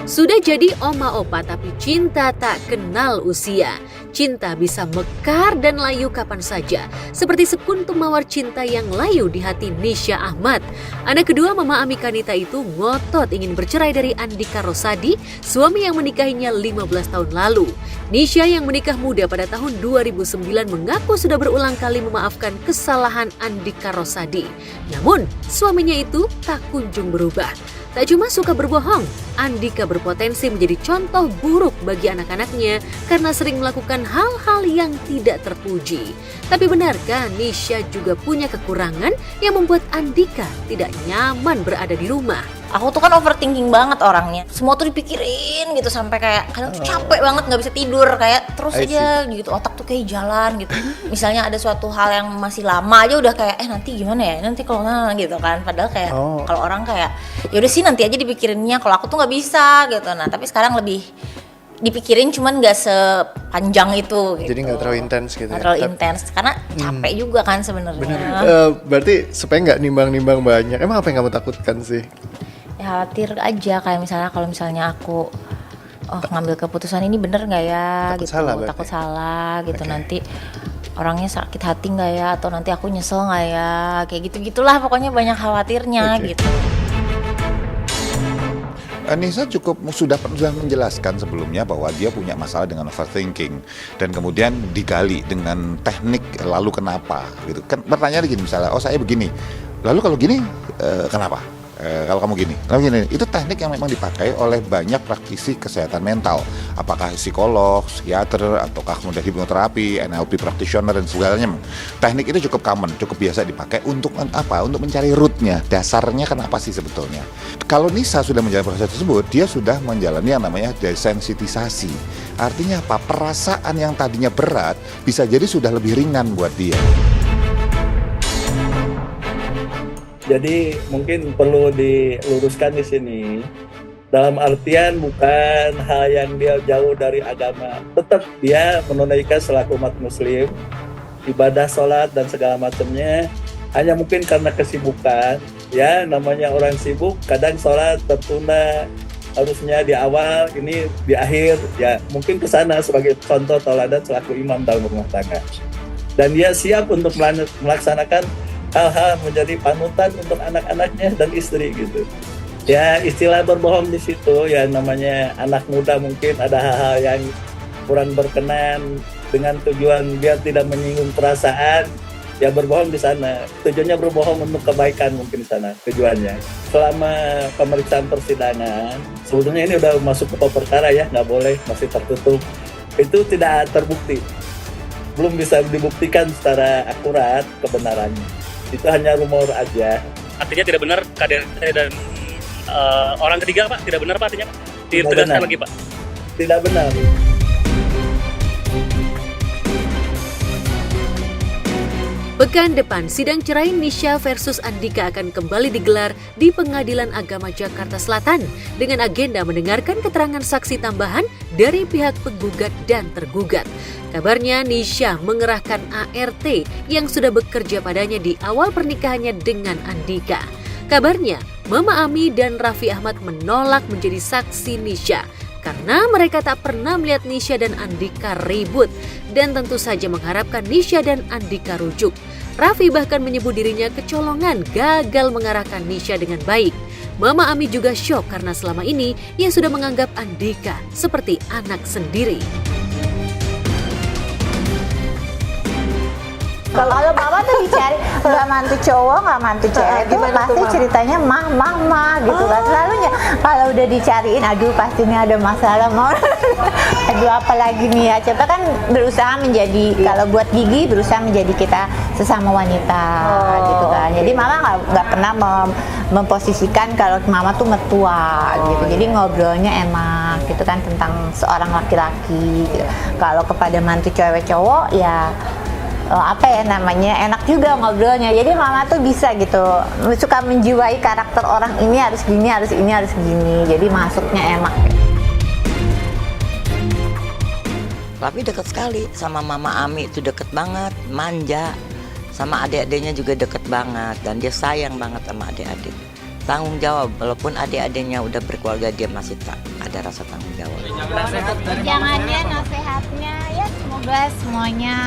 S3: Sudah jadi oma opa tapi cinta tak kenal usia. Cinta bisa mekar dan layu kapan saja. Seperti sekuntum mawar cinta yang layu di hati Nisha Ahmad. Anak kedua Mama Ami Kanita itu ngotot ingin bercerai dari Andika Rosadi, suami yang menikahinya 15 tahun lalu. Nisha yang menikah muda pada tahun 2009 mengaku sudah berulang kali memaafkan kesalahan Andika Rosadi. Namun, suaminya itu tak kunjung berubah. Tak cuma suka berbohong, Andika berpotensi menjadi contoh buruk bagi anak-anaknya karena sering melakukan hal-hal yang tidak terpuji. Tapi benarkah Nisha juga punya kekurangan yang membuat Andika tidak nyaman berada di rumah?
S10: Aku tuh kan overthinking banget orangnya. Semua tuh dipikirin gitu sampai kayak kadang tuh capek banget, nggak bisa tidur, kayak terus aja gitu, otak tuh kayak jalan gitu. Misalnya ada suatu hal yang masih lama aja udah kayak nanti gimana ya, nanti kalau gitu kan. Padahal kayak kalau orang kayak ya udah sih nanti aja dipikirinnya, kalau aku tuh nggak bisa gitu. Nah tapi sekarang lebih dipikirin cuman nggak sepanjang itu gitu.
S11: Jadi nggak terlalu intens gitu.
S10: Nggak terlalu intens karena capek juga kan sebenarnya.
S11: Berarti supaya nggak nimbang-nimbang banyak. Emang apa yang kamu takutkan sih?
S10: Ya, khawatir aja kayak misalnya kalau misalnya aku ngambil keputusan ini bener nggak ya
S11: takut
S10: gitu.
S11: Salah
S10: takut salah gitu. Nanti orangnya sakit hati nggak ya, atau nanti aku nyesel nggak ya, kayak gitu-gitulah pokoknya banyak khawatirnya gitu.
S9: Nisa sudah menjelaskan sebelumnya bahwa dia punya masalah dengan overthinking dan kemudian digali dengan teknik lalu kenapa gitu kan. Pertanyaan gini misalnya, saya begini, lalu kalau gini kenapa? Kalau kamu gini, itu teknik yang memang dipakai oleh banyak praktisi kesehatan mental, apakah psikolog, psikiater, ataukah kemudian hipnoterapi, NLP practitioner dan sebagainya. Teknik itu cukup common, cukup biasa dipakai untuk apa? Untuk mencari rootnya, dasarnya kenapa sih sebetulnya. Kalau Nisa sudah menjalani proses tersebut, dia sudah menjalani yang namanya desensitisasi. Artinya apa? Perasaan yang tadinya berat bisa jadi sudah lebih ringan buat dia.
S12: Jadi mungkin perlu diluruskan di sini, dalam artian bukan hal yang dia jauh dari agama. Tetap dia menunaikan selaku umat muslim, ibadah, sholat, dan segala macamnya. Hanya mungkin karena kesibukan, ya namanya orang sibuk, kadang sholat tertunda, harusnya di awal, ini di akhir, ya mungkin ke sana sebagai contoh teladan selaku imam dalam rumah tangga. Dan dia siap untuk melaksanakan hal-hal menjadi panutan untuk anak-anaknya dan istri gitu. Ya istilah berbohong di situ ya namanya anak muda mungkin ada hal-hal yang kurang berkenan dengan tujuan biar tidak menyinggung perasaan, ya berbohong di sana. Tujuannya berbohong untuk kebaikan mungkin di sana tujuannya. Selama pemeriksaan persidangan, sebetulnya ini udah masuk ke pokok perkara ya, nggak boleh, masih tertutup. Itu tidak terbukti, belum bisa dibuktikan secara akurat kebenarannya. Itu hanya rumor aja.
S13: Artinya tidak benar KDRT dan orang ketiga Pak, tidak benar Pak artinya Pak? Ditegaskan lagi Pak.
S12: Tidak benar.
S3: Pekan depan, sidang cerai Nisha versus Andika akan kembali digelar di Pengadilan Agama Jakarta Selatan dengan agenda mendengarkan keterangan saksi tambahan dari pihak penggugat dan tergugat. Kabarnya Nisha mengerahkan ART yang sudah bekerja padanya di awal pernikahannya dengan Andika. Kabarnya Mama Ami dan Raffi Ahmad menolak menjadi saksi Nisha karena mereka tak pernah melihat Nisha dan Andika ribut dan tentu saja mengharapkan Nisha dan Andika rujuk. Raffi bahkan menyebut dirinya kecolongan gagal mengarahkan Nisha dengan baik. Mama Ami juga syok karena selama ini ia sudah menganggap Andika seperti anak sendiri.
S8: Kalau mama tuh dicari nggak mantu cowok nggak mantu cewek itu pasti ceritanya mah gitu kan selalunya. Kalau udah dicariin aduh pasti ini ada masalah mau aduh apalagi nih ya, coba kan berusaha menjadi kalau buat Gigi berusaha menjadi kita sesama wanita gitu kan. Jadi mama nggak pernah memposisikan kalau mama tuh mertua gitu. Jadi ngobrolnya enak gitu kan tentang seorang laki-laki gitu. Kalau kepada mantu cewek cowok ya apa ya namanya enak juga ngobrolnya. Jadi mama tuh bisa gitu suka menjiwai karakter orang ini harus gini harus ini harus gini, jadi masuknya enak.
S5: Tapi deket sekali sama Mama Ami, itu deket banget, manja. Sama adik-adiknya juga deket banget dan dia sayang banget sama adik-adik. Tanggung jawab, walaupun adik-adiknya udah berkeluarga dia masih tak ada rasa tanggung jawab.
S8: Jangannya nasihatnya ya semoga semuanya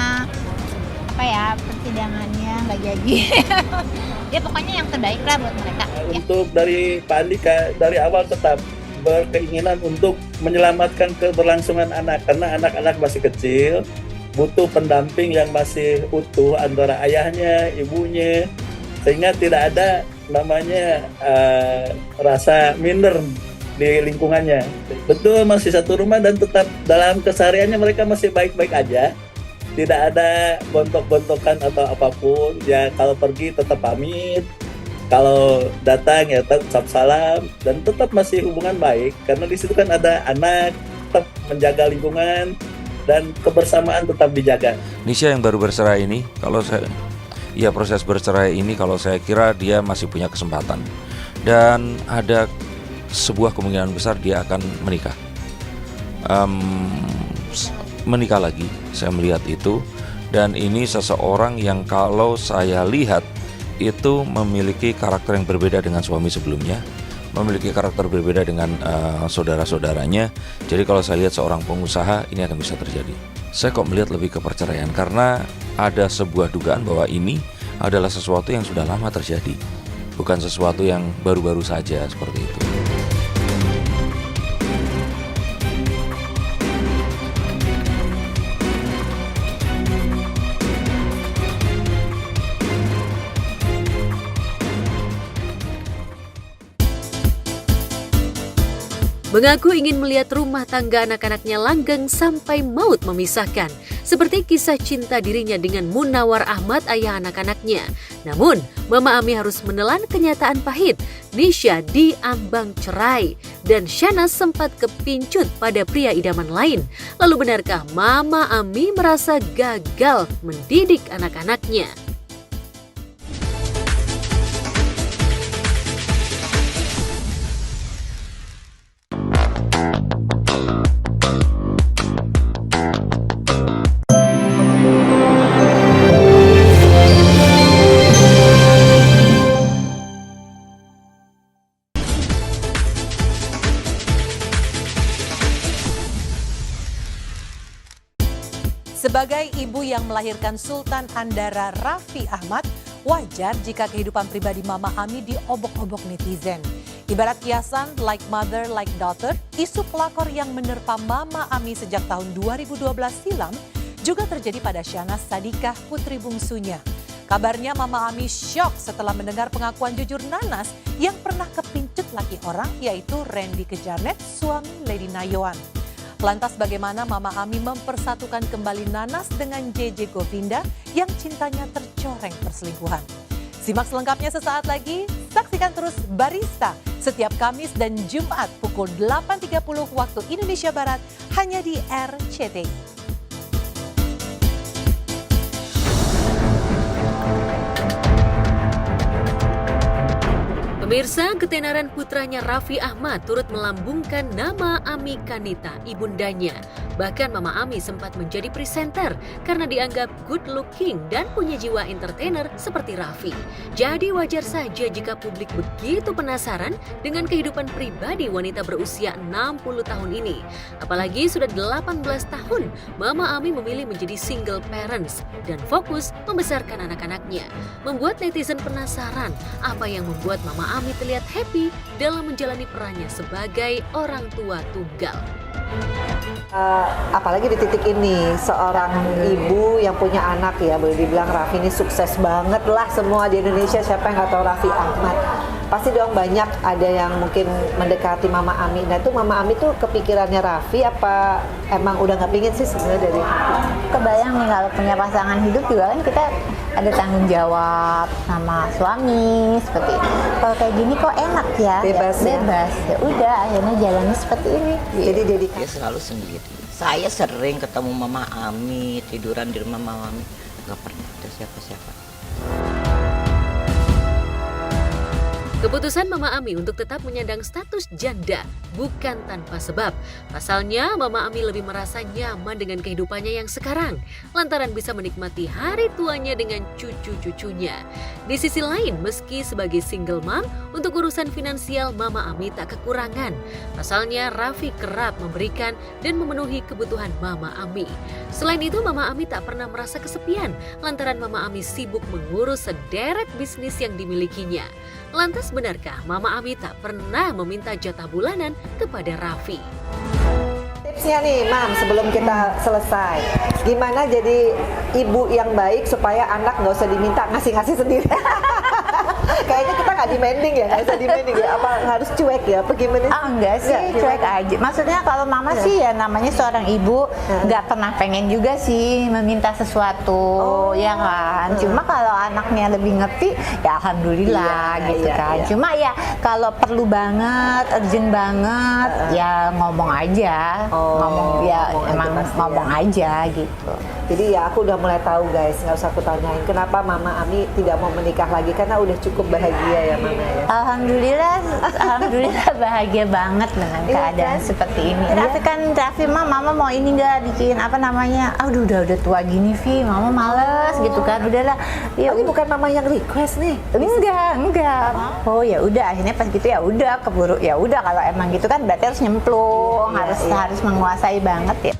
S8: apa ya persidangannya nggak jadi ya pokoknya yang terbaik lah buat mereka ya.
S12: Untuk dari Pak Andika dari awal tetap berkeinginan untuk menyelamatkan keberlangsungan anak karena anak-anak masih kecil butuh pendamping yang masih utuh antara ayahnya, ibunya sehingga tidak ada namanya rasa minder di lingkungannya. Betul masih satu rumah dan tetap dalam kesehariannya mereka masih baik-baik aja. Tidak ada gontok-gontokan atau apapun. Ya kalau pergi tetap pamit. Kalau datang ya tetap salam dan tetap masih hubungan baik karena di situ kan ada anak, tetap menjaga lingkungan dan kebersamaan tetap dijaga.
S2: Nisha yang baru bercerai ini, proses bercerai ini kalau saya kira dia masih punya kesempatan dan ada sebuah kemungkinan besar dia akan menikah. Menikah lagi, saya melihat itu, dan ini seseorang yang kalau saya lihat itu memiliki karakter yang berbeda dengan suami sebelumnya, memiliki karakter berbeda dengan saudara-saudaranya. Jadi kalau saya lihat seorang pengusaha ini akan bisa terjadi. Saya kok melihat lebih ke perceraian karena ada sebuah dugaan bahwa ini adalah sesuatu yang sudah lama terjadi, bukan sesuatu yang baru-baru saja seperti itu.
S3: mengaku ingin melihat rumah tangga anak-anaknya langgeng sampai maut memisahkan. Seperti kisah cinta dirinya dengan Munawar Ahmad, ayah anak-anaknya. Namun, Mama Ami harus menelan kenyataan pahit. Nisha diambang cerai dan Shahnaz sempat kepincut pada pria idaman lain. Lalu benarkah Mama Ami merasa gagal mendidik anak-anaknya?
S1: Sebagai ibu yang melahirkan Sultan Andara Raffi Ahmad, wajar jika kehidupan pribadi Mama Ami diobok-obok netizen. Ibarat kiasan like mother, like daughter, isu pelakor yang menerpa Mama Ami sejak tahun 2012 silam juga terjadi pada Shahnaz Sadiqah, putri bungsunya. Kabarnya Mama Ami syok setelah mendengar pengakuan jujur Nanas yang pernah kepincut laki orang, yaitu Randy Kejanet, suami Lady Nayoan. Lantas bagaimana Mama Ami mempersatukan kembali Nanas dengan JJ Govinda yang cintanya tercoreng perselingkuhan? Simak selengkapnya sesaat lagi, saksikan terus Barista setiap Kamis dan Jumat pukul 8.30 waktu Indonesia Barat hanya di RCTI.
S3: Pemirsa, ketenaran putranya Raffi Ahmad turut melambungkan nama Ami Kanita, ibundanya. Bahkan Mama Ami sempat menjadi presenter karena dianggap good looking dan punya jiwa entertainer seperti Raffi. Jadi wajar saja jika publik begitu penasaran dengan kehidupan pribadi wanita berusia 60 tahun ini. Apalagi sudah 18 tahun, Mama Ami memilih menjadi single parents dan fokus membesarkan anak-anaknya. Membuat netizen penasaran apa yang membuat Mama Ami terlihat happy dalam menjalani perannya sebagai orang tua tunggal.
S7: Apalagi di titik ini, seorang ibu yang punya anak ya, boleh dibilang Raffi ini sukses banget lah, semua di Indonesia siapa yang nggak tahu Raffi Ahmad. Pasti dong banyak ada yang mungkin mendekati Mama Ami. Nah itu Mama Ami tuh kepikirannya Raffi apa emang udah nggak pingin sih sebenarnya dari Raffi?
S8: Kebayang nih kalau punya pasangan hidup juga kan kita ada tanggung jawab sama suami seperti itu. Kalau kayak gini kok enak ya,
S7: bebas ya?
S8: Bebas. Ya udah akhirnya jalannya seperti ini.
S7: Jadi
S5: Dia selalu sendiri. Saya sering ketemu Mama Ami, tiduran di rumah Mama Ami, nggak pernah ada siapa-siapa.
S3: Keputusan Mama Ami untuk tetap menyandang status janda bukan tanpa sebab. Pasalnya, Mama Ami lebih merasa nyaman dengan kehidupannya yang sekarang, lantaran bisa menikmati hari tuanya dengan cucu-cucunya. Di sisi lain, meski sebagai single mom, untuk urusan finansial Mama Ami tak kekurangan. Pasalnya, Raffi kerap memberikan dan memenuhi kebutuhan Mama Ami. Selain itu, Mama Ami tak pernah merasa kesepian, lantaran Mama Ami sibuk mengurus sederet bisnis yang dimilikinya. Lantas benarkah Mama Ami tak pernah meminta jatah bulanan kepada Raffi?
S7: Tipsnya nih Mam, sebelum kita selesai, gimana jadi ibu yang baik supaya anak nggak usah diminta, ngasih-ngasih sendiri? Kayaknya kita nggak demanding ya, nggak usah demanding ya, apa harus cuek ya, apa gimana?
S8: Enggak sih, cuek aja. Maksudnya kalau mama sih ya namanya seorang ibu, nggak pernah pengen juga sih meminta sesuatu, ya kan. Cuma kalau anaknya lebih ngerti, ya alhamdulillah gitu kan. Cuma ya kalau perlu banget, urgent banget, ya ngomong aja, ngomong ya emang ngomong aja gitu.
S7: Jadi ya aku udah mulai tahu guys, nggak usah aku tanyain kenapa Mama Ami tidak mau menikah lagi karena udah cukup bahagia ya Mama ya.
S8: Alhamdulillah bahagia banget dengan keadaan seperti ini. Tapi kan Raffi Mama mau ini nggak bikin apa namanya? Udah tua gini Vi, Mama males gitu kan. Udahlah. Ya,
S7: ini bukan Mama yang request nih.
S8: Enggak. Oh ya udah akhirnya pas gitu ya udah keburu ya udah kalau emang gitu kan berarti harus nyemplung, harus menguasai banget ya.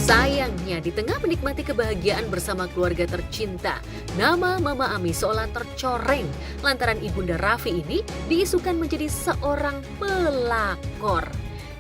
S3: Sayangnya, di tengah menikmati kebahagiaan bersama keluarga tercinta, nama Mama Ami seolah tercoreng lantaran ibunda Raffi ini diisukan menjadi seorang pelakor.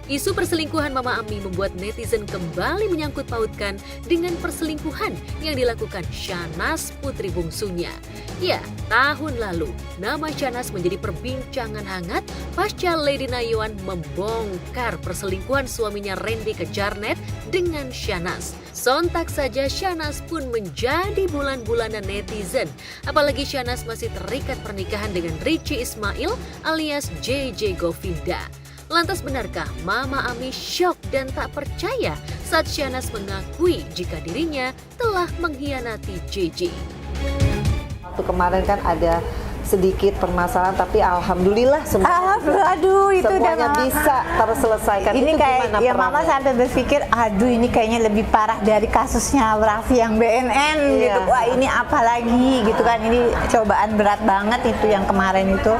S3: Isu perselingkuhan Mama Ami membuat netizen kembali menyangkut pautkan dengan perselingkuhan yang dilakukan Shahnaz, putri bungsunya. Ya, tahun lalu, nama Shahnaz menjadi perbincangan hangat pasca Lady Nayuan membongkar perselingkuhan suaminya Randy ke Jarnet dengan Shahnaz. Sontak saja Shahnaz pun menjadi bulan-bulanan netizen. Apalagi Shahnaz masih terikat pernikahan dengan Richie Ismail alias JJ Govinda. Lantas benarkah Mama Ami syok dan tak percaya saat Shahnaz mengakui jika dirinya telah mengkhianati JJ?
S7: Waktu kemarin kan ada sedikit permasalahan, tapi alhamdulillah semuanya
S8: itu
S7: semuanya
S8: udah
S7: bisa terselesaikan.
S8: Ini
S7: Itu
S8: kayak
S7: gimana
S8: ya mama
S7: perannya?
S8: sampai berpikir, aduh ini kayaknya lebih parah dari kasusnya Raffi yang BNN gitu. Wah ini apa lagi gitu kan, ini cobaan berat banget itu yang kemarin itu,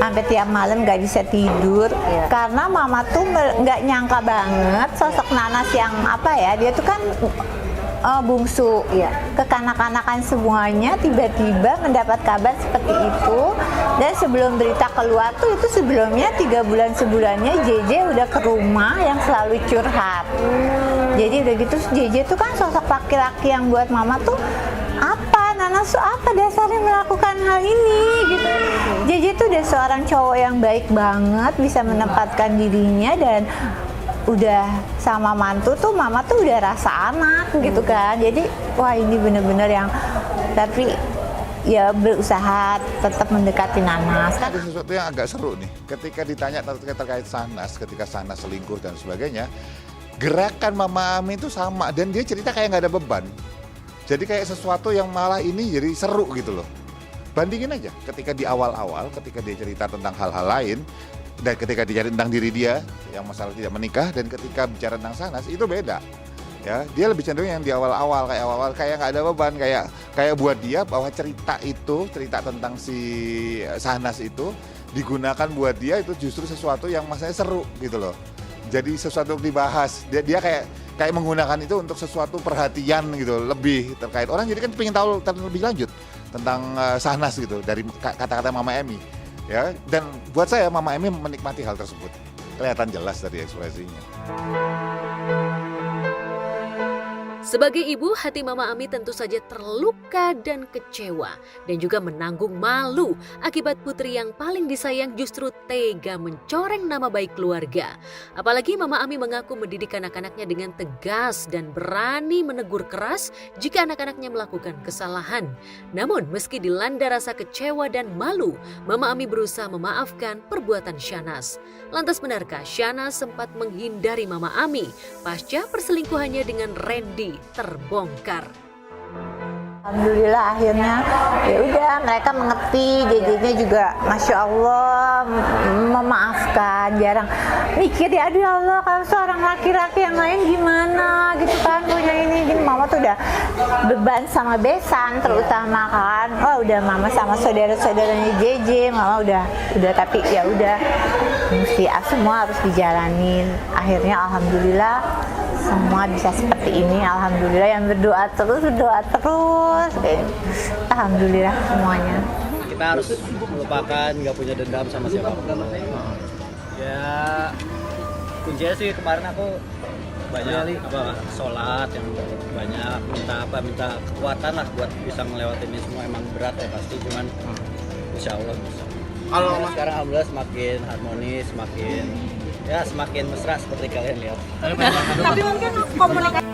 S8: sampai tiap malam gak bisa tidur karena mama tuh nggak nyangka banget sosok Nanas yang apa ya, dia tuh kan bungsu, kekanak-kanakan semuanya tiba-tiba mendapat kabar seperti itu. Dan sebelum berita keluar tuh itu sebelumnya 3 bulan sebelumnya JJ udah ke rumah yang selalu curhat. Jadi udah gitu JJ tuh kan sosok laki-laki yang buat mama tuh apa, Nanas tuh apa dasarnya melakukan hal ini gitu. JJ tuh udah seorang cowok yang baik banget, bisa menempatkan dirinya, dan udah sama mantu tuh mama tuh udah rasa anak gitu kan. Jadi wah ini bener-bener yang, tapi ya berusaha tetap mendekati Nanas.
S9: Ada sesuatu yang agak seru nih, ketika ditanya terkait Shahnaz, ketika Shahnaz selingkuh dan sebagainya, gerakan Mama Ami itu sama, dan dia cerita kayak nggak ada beban. Jadi kayak sesuatu yang malah ini jadi seru gitu loh. Bandingin aja ketika di awal-awal, ketika dia cerita tentang hal-hal lain, dan ketika dia tentang diri dia yang masalah tidak menikah, dan ketika bicara tentang Shahnaz itu beda. Ya, dia lebih cenderung yang di awal-awal kayak nggak ada beban, kayak buat dia bahwa cerita tentang si Shahnaz itu digunakan buat dia itu justru sesuatu yang masanya seru gitu loh. Jadi sesuatu yang dibahas. Dia kayak menggunakan itu untuk sesuatu perhatian gitu, lebih terkait orang, jadi kan pengen tahu lebih lanjut tentang Shahnaz gitu dari kata-kata Mama Emi. Ya, dan buat saya Mama Emi menikmati hal tersebut. Kelihatan jelas dari ekspresinya.
S3: Sebagai ibu, hati Mama Ami tentu saja terluka dan kecewa, dan juga menanggung malu akibat putri yang paling disayang justru tega mencoreng nama baik keluarga. Apalagi Mama Ami mengaku mendidik anak-anaknya dengan tegas dan berani menegur keras jika anak-anaknya melakukan kesalahan. Namun meski dilanda rasa kecewa dan malu, Mama Ami berusaha memaafkan perbuatan Shahnaz. Lantas benarkah Shahnaz sempat menghindari Mama Ami pasca perselingkuhannya dengan Randy terbongkar?
S8: Alhamdulillah akhirnya ya udah mereka mengerti, JJ-nya juga Masya Allah memaafkan, jarang mikir ya aduh Allah kalau seorang laki-laki yang lain gimana gitu kan, punya ini gini. Mama tuh udah beban sama besan terutama kan, udah mama sama saudara-saudaranya JJ, mama udah tapi ya udah mesti semua harus dijalanin. Akhirnya alhamdulillah semua bisa seperti ini, alhamdulillah. Yang berdoa terus alhamdulillah semuanya.
S14: Kita harus melupakan, nggak punya dendam sama siapapun. Ya kuncinya sih kemarin aku banyak sholat yang banyak, minta kekuatan lah buat bisa ngelewatin ini semua. Emang berat ya pasti, cuman insya Allah bisa. Kalau sekarang alhamdulillah semakin harmonis, semakin mesra seperti kalian lihat.
S3: Tapi mungkin komunikasi.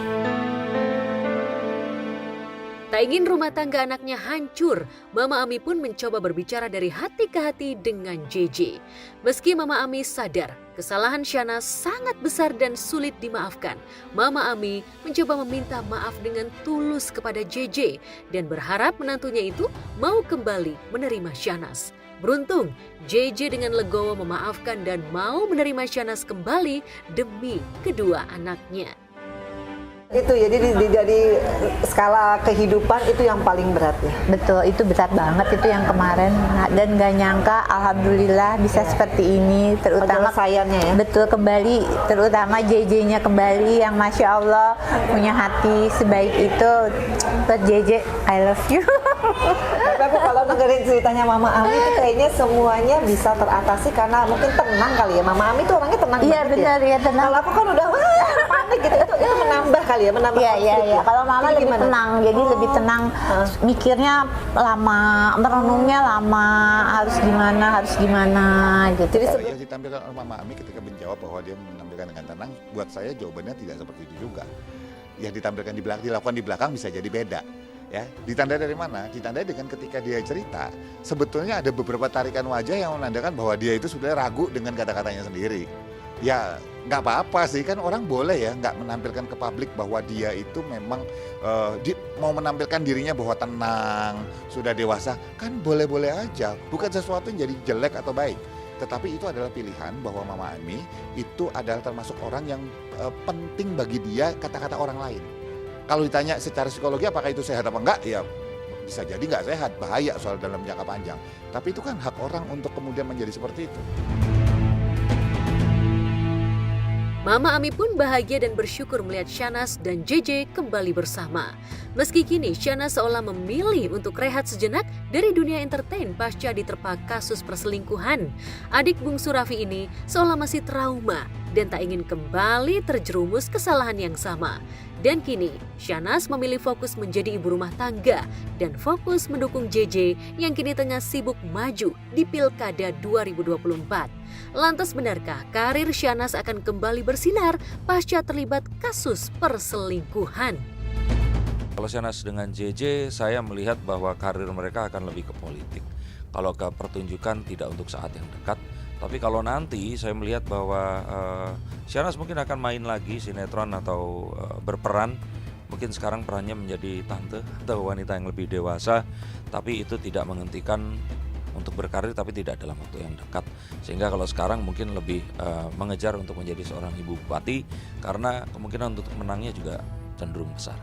S3: Tak ingin rumah tangga anaknya hancur, Mama Ami pun mencoba berbicara dari hati ke hati dengan JJ. Meski Mama Ami sadar kesalahan Shahnaz sangat besar dan sulit dimaafkan, Mama Ami mencoba meminta maaf dengan tulus kepada JJ dan berharap menantunya itu mau kembali menerima Shahnaz. Beruntung, JJ dengan legowo memaafkan dan mau menerima Shahnaz kembali demi kedua anaknya.
S7: Itu jadi dari skala kehidupan itu yang paling berat ya.
S8: Betul, itu berat banget itu yang kemarin, dan gak nyangka alhamdulillah bisa seperti ini, terutama
S7: sayangnya ya.
S8: Betul, kembali terutama JJ-nya kembali yang Masya Allah punya hati sebaik itu. Buat JJ, I love you.
S7: Tapi aku kalau dengerin ceritanya Mama Ami itu kayaknya semuanya bisa teratasi karena mungkin tenang kali ya. Mama Ami tuh orangnya tenang banget.
S8: Iya benar ya tenang.
S7: Kalau aku kan udah panik gitu, itu menambah kali ya, menambah
S8: Iya, iya,
S7: konflik
S8: iya.
S7: ya.
S8: Kalau mama
S7: Jadi
S8: lebih
S7: gimana?
S8: tenang, jadi lebih tenang. Mikirnya lama, merenungnya lama, harus gimana gitu.
S7: Jadi
S9: Yang ditampilkan oleh Mama Ami ketika menjawab bahwa dia menampilkan dengan tenang, buat saya jawabannya tidak seperti itu juga. Yang ditampilkan di belakang, dilakukan di belakang bisa jadi beda. Ya, ditandai dari mana? Ditandai dengan ketika dia cerita, sebetulnya ada beberapa tarikan wajah yang menandakan bahwa dia itu sebenarnya ragu dengan kata-katanya sendiri. Ya, nggak apa-apa sih, kan orang boleh ya nggak menampilkan ke publik bahwa dia itu memang mau menampilkan dirinya bahwa tenang, sudah dewasa, kan boleh-boleh aja. Bukan sesuatu yang jadi jelek atau baik. Tetapi itu adalah pilihan bahwa Mama Ami itu adalah termasuk orang yang penting bagi dia kata-kata orang lain. Kalau ditanya secara psikologi apakah itu sehat apa enggak, ya bisa jadi nggak sehat, bahaya soal dalam jangka panjang. Tapi itu kan hak orang untuk kemudian menjadi seperti itu.
S3: Mama Ami pun bahagia dan bersyukur melihat Shahnaz dan JJ kembali bersama. Meski kini Shahnaz seolah memilih untuk rehat sejenak dari dunia entertain pasca diterpa kasus perselingkuhan. Adik bungsu Raffi ini seolah masih trauma dan tak ingin kembali terjerumus kesalahan yang sama. Dan kini, Shahnaz memilih fokus menjadi ibu rumah tangga dan fokus mendukung JJ yang kini tengah sibuk maju di Pilkada 2024. Lantas benarkah karir Shahnaz akan kembali bersinar pasca terlibat kasus perselingkuhan?
S2: Kalau Shahnaz dengan JJ, saya melihat bahwa karir mereka akan lebih ke politik. Kalau ke pertunjukan tidak untuk saat yang dekat. Tapi kalau nanti saya melihat bahwa Shahnaz mungkin akan main lagi sinetron atau berperan. Mungkin sekarang perannya menjadi tante atau wanita yang lebih dewasa. Tapi itu tidak menghentikan untuk berkarir, tapi tidak dalam waktu yang dekat. Sehingga kalau sekarang mungkin lebih mengejar untuk menjadi seorang ibu bupati. Karena kemungkinan untuk menangnya juga cenderung besar.